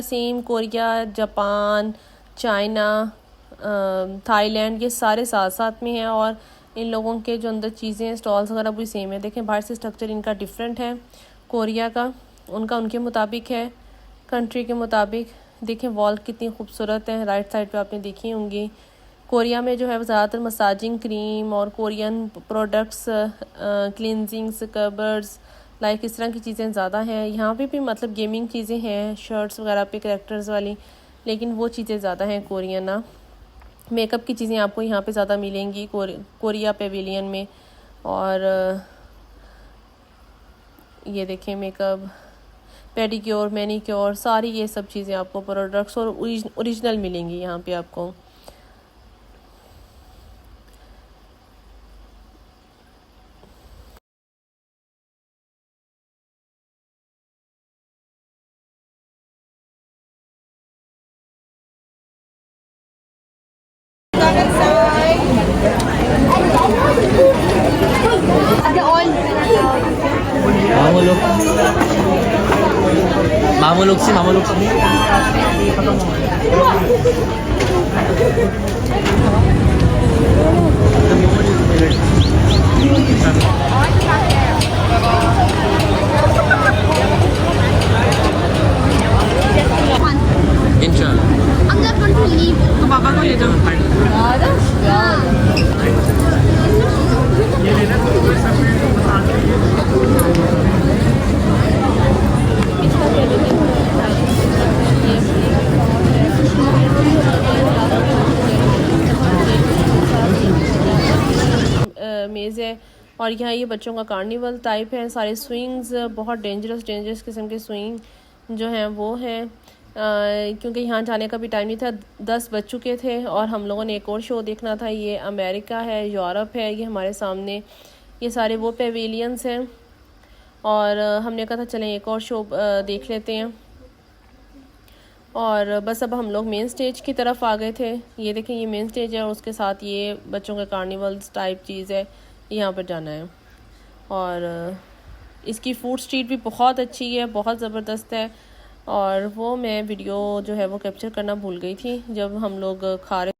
A: Same Korea, Japan, China, Thailand, ये सारे साथ साथ में हैं और इन लोगों के जो अंदर चीज़ें स्टॉल्स वगैरह भी सेम है। देखें बाहर से स्ट्रक्चर इनका डिफरेंट है, कोरिया का उनका उनके मुताबिक है, कंट्री के मुताबिक। देखें वॉल कितनी खूबसूरत है, राइट साइड पे आपने देखी होंगी। कोरिया में जो है ज़्यादातर मसाजिंग क्रीम और Korean products, cleansing scrubbers like इस तरह की चीज़ें ज़्यादा हैं। यहाँ पे भी मतलब गेमिंग चीज़ें हैं, शर्ट्स वगैरह पे करैक्टर्स वाली, लेकिन वो चीज़ें ज़्यादा हैं कोरियन ना। मेकअप की चीज़ें आपको यहाँ पे ज़्यादा मिलेंगी कोरिया पेविलियन में। और ये देखें मेकअप, पेडिक्योर, मैनिक्योर, सारी ये सब चीज़ें आपको प्रोडक्ट्स और ओरिजिनल मिलेंगी यहाँ पे आपको।
C: Mamulog si Inshallah.
B: I'm not going to leave.
A: मेज़ है और यहाँ ये बच्चों का कार्निवल टाइप है। सारे स्विंग्स बहुत डेंजरस किस्म के स्विंग जो हैं वो हैं, क्योंकि यहाँ जाने का भी टाइम नहीं था, 10 बज चुके थे और हम लोगों ने एक और शो देखना था। ये अमेरिका है, यूरोप है, ये हमारे सामने ये सारे वो पेविलियंस हैं और हमने कहा था चलें एक और शो देख लेते हैं। और बस अब हम लोग मेन स्टेज की तरफ आ गए थे। ये देखें ये मेन स्टेज है और उसके साथ ये बच्चों का कार्निवल्स टाइप चीज़ है, यहाँ पर जाना है। और इसकी फूड स्ट्रीट भी बहुत अच्छी है, बहुत ज़बरदस्त है। और वो मैं वीडियो जो है वो कैप्चर करना भूल गई थी जब हम लोग खा रहे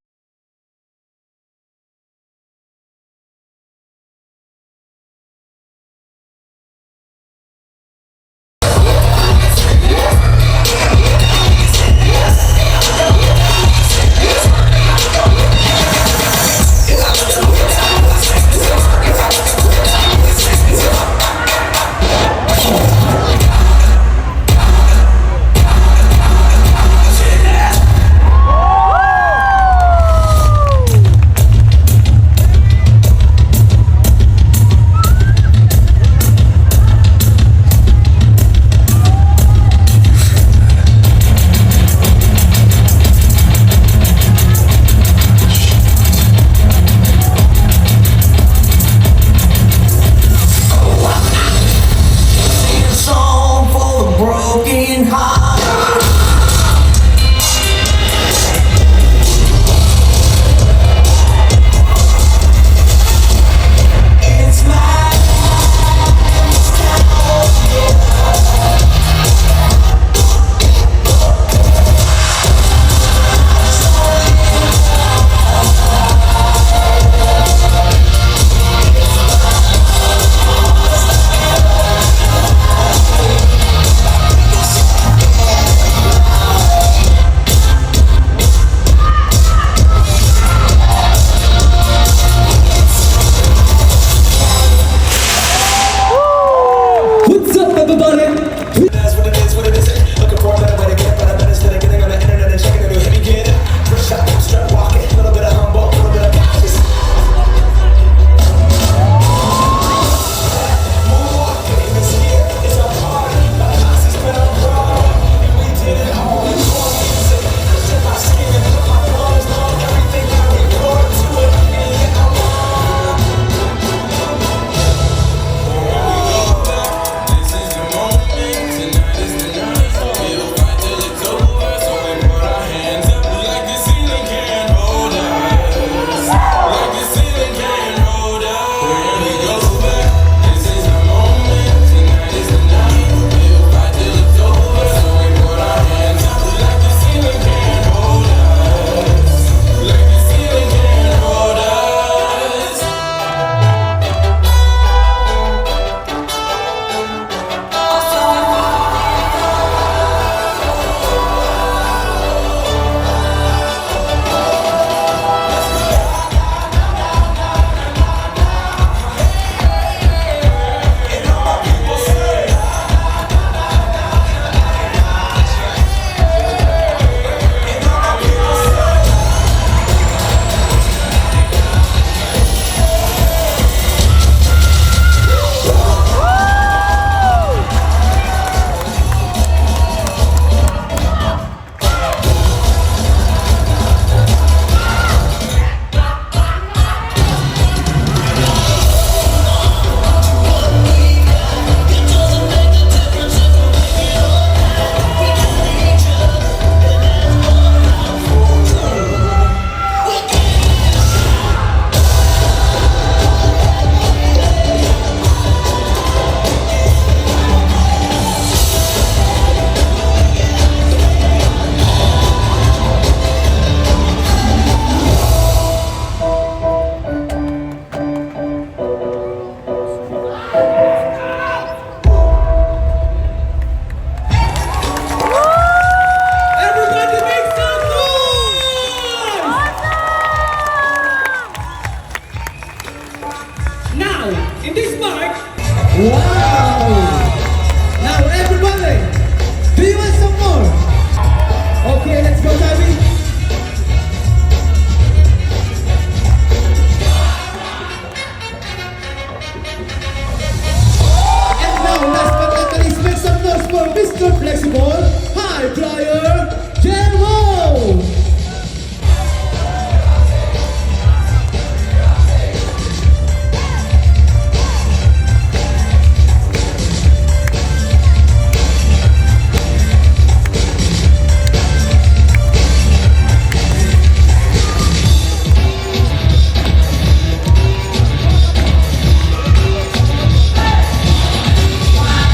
G: Wow! Now everybody, do you want some more? Okay, let's go, David. And now, last but not the least, make some noise for Mr. Flexible High Flyer Jermo!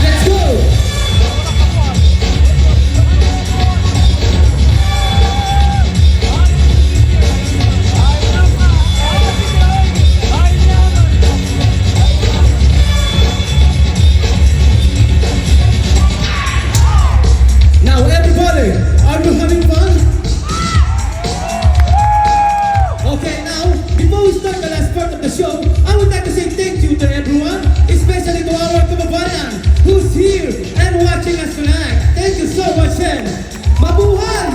G: Let's go! Now everybody, are you having fun? Okay, now, before we start the last part of the show, I would like to say thank you to everyone, especially to our kababayan who's here and watching us tonight. Thank you so much, and mabuhay!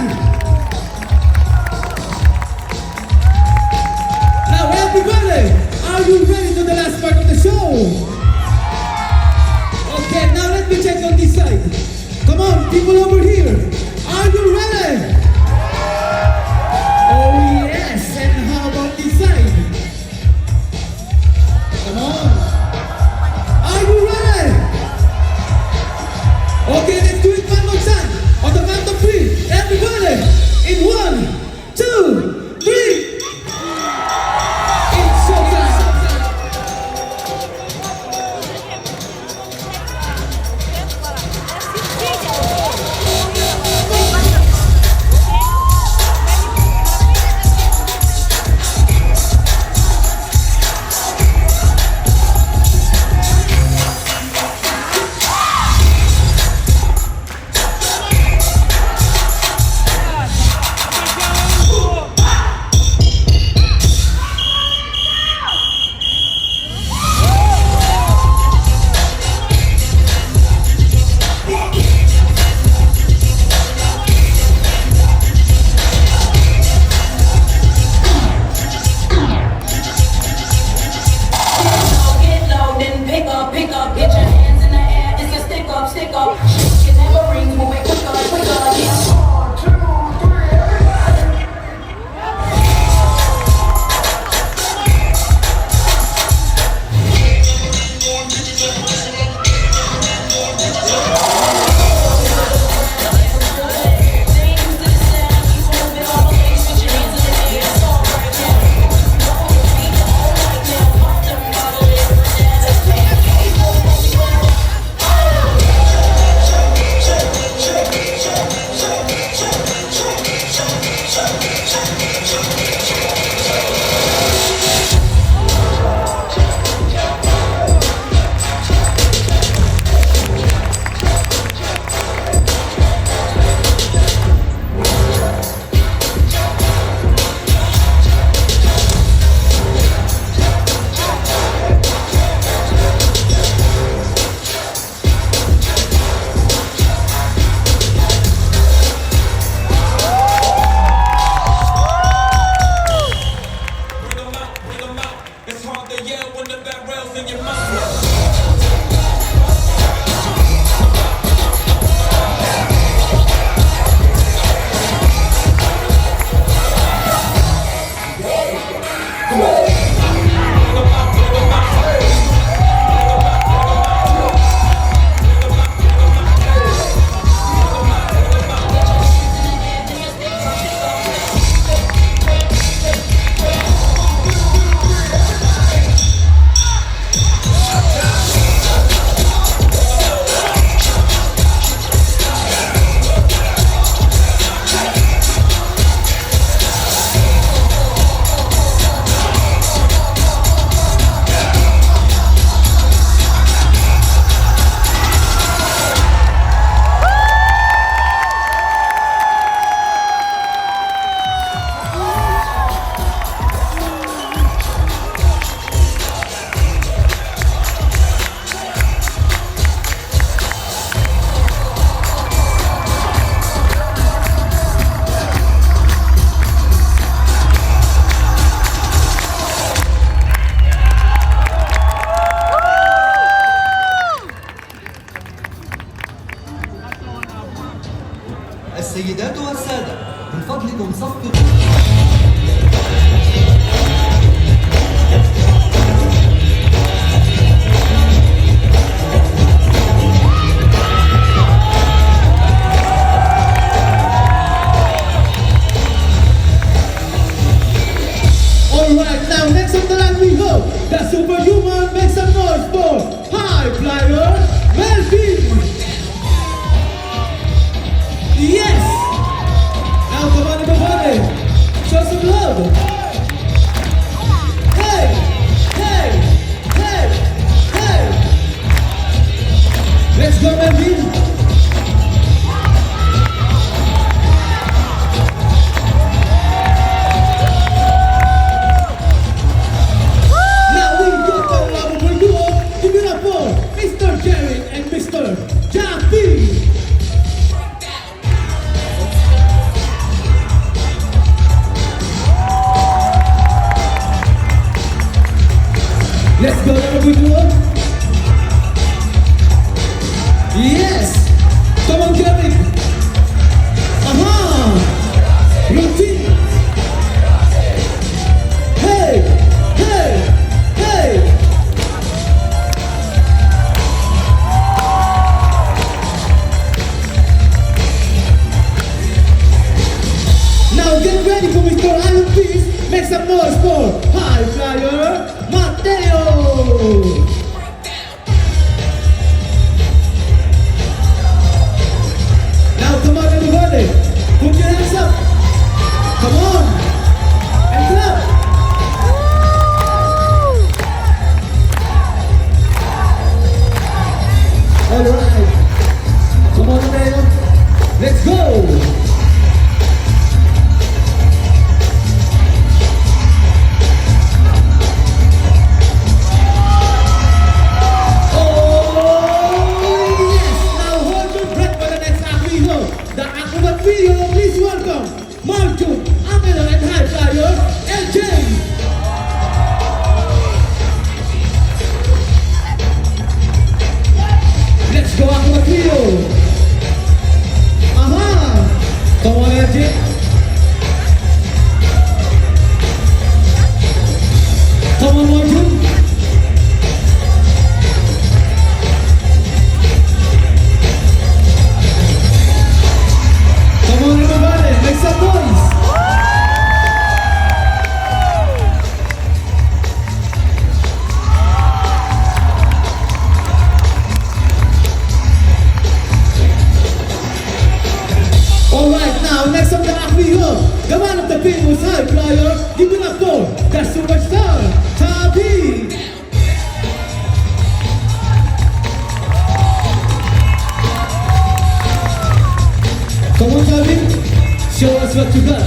G: Now everybody, are you ready to the last part of the show? Okay, now let me check on this side. Come on, people over here. Are you ready? Oh yes, and how about this side? Come on. Are you ready? Okay, let's do it one more time. On the count of three, everybody. In 1, 2, 3. It's showtime. The superhuman, make some noise for high flyer Melvin. Yes. Now come on everybody, show some love. Hey, hey, hey, hey. Let's go Melvin. Mr. Jerry and Mr. Jaffe. Let's go, everyone. Yes. Come on, Jerry. Routine. Hey, hey, hey. Now get ready for Mr. Iron Fist. Make some noise for High Flyer Mateo. Now come on everybody, put your hands up. Come on and clap. Alright, come on Mateo, let's go. Please welcome Martin, Amela and High Flyer, LJ. Let's go Aqua Trio. Come on LJ. Come on Martin. Come on everybody, make some noise. Alright, now next up the Aquio, the man of the famous High Flyer, give it up for the superstar, Tabi. Come on, Tabi, show us what you got.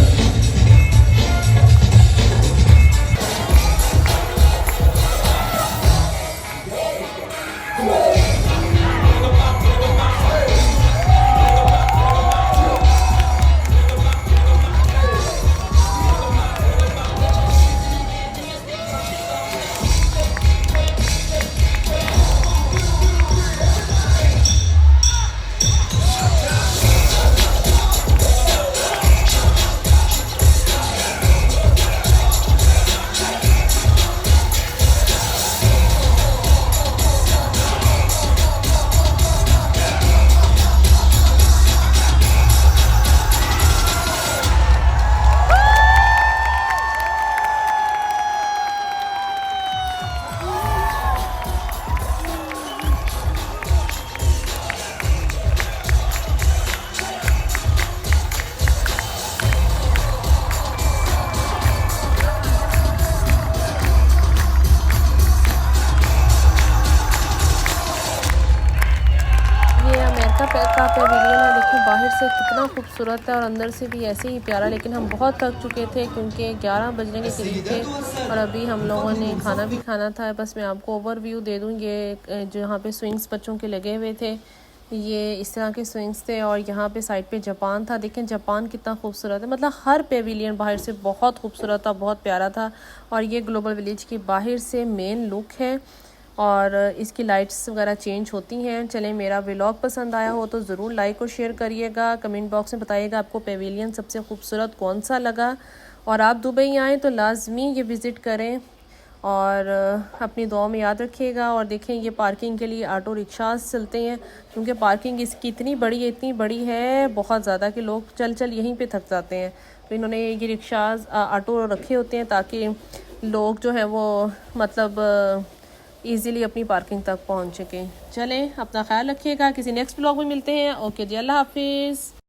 A: का Pavilion है, देखिए बाहर से कितना खूबसूरत है और अंदर से भी ऐसे ही प्यारा। लेकिन हम बहुत थक चुके थे क्योंकि 11 बजने के करीब थे और अभी हम लोगों ने खाना भी खाना था। बस मैं आपको ओवरव्यू दे दूँ। ये जो यहाँ पे स्विंग्स बच्चों के लगे हुए थे, ये इस तरह के स्विंग्स थे और यहाँ पे साइड पे जापान था। देखें जापान कितना खूबसूरत है, मतलब हर पेविलियन बाहर से बहुत खूबसूरत था, बहुत प्यारा था। और ये ग्लोबल विलेज की बाहर से मेन लुक है और इसकी लाइट्स वगैरह चेंज होती हैं। चलें, मेरा व्लॉग पसंद आया हो तो ज़रूर लाइक और शेयर करिएगा। कमेंट बॉक्स में बताइएगा आपको पेविलियन सबसे खूबसूरत कौन सा लगा। और आप दुबई आएँ तो लाजमी ये विज़िट करें और अपनी दुआ में याद रखिएगा। और देखें ये पार्किंग के लिए ऑटो रिक्शास चलते हैं क्योंकि पार्किंग इसकी इतनी बड़ी है बहुत ज़्यादा कि लोग चल यहीं पे थक जाते हैं। तो इन्होंने ये रिक्शास ऑटो रखे होते हैं ताकि लोग जो है वो मतलब इजीली अपनी पार्किंग तक पहुंच सकें। चलें, अपना ख्याल रखिएगा, किसी नेक्स्ट ब्लॉग में मिलते हैं। ओके जी, अल्लाह हाफिज़।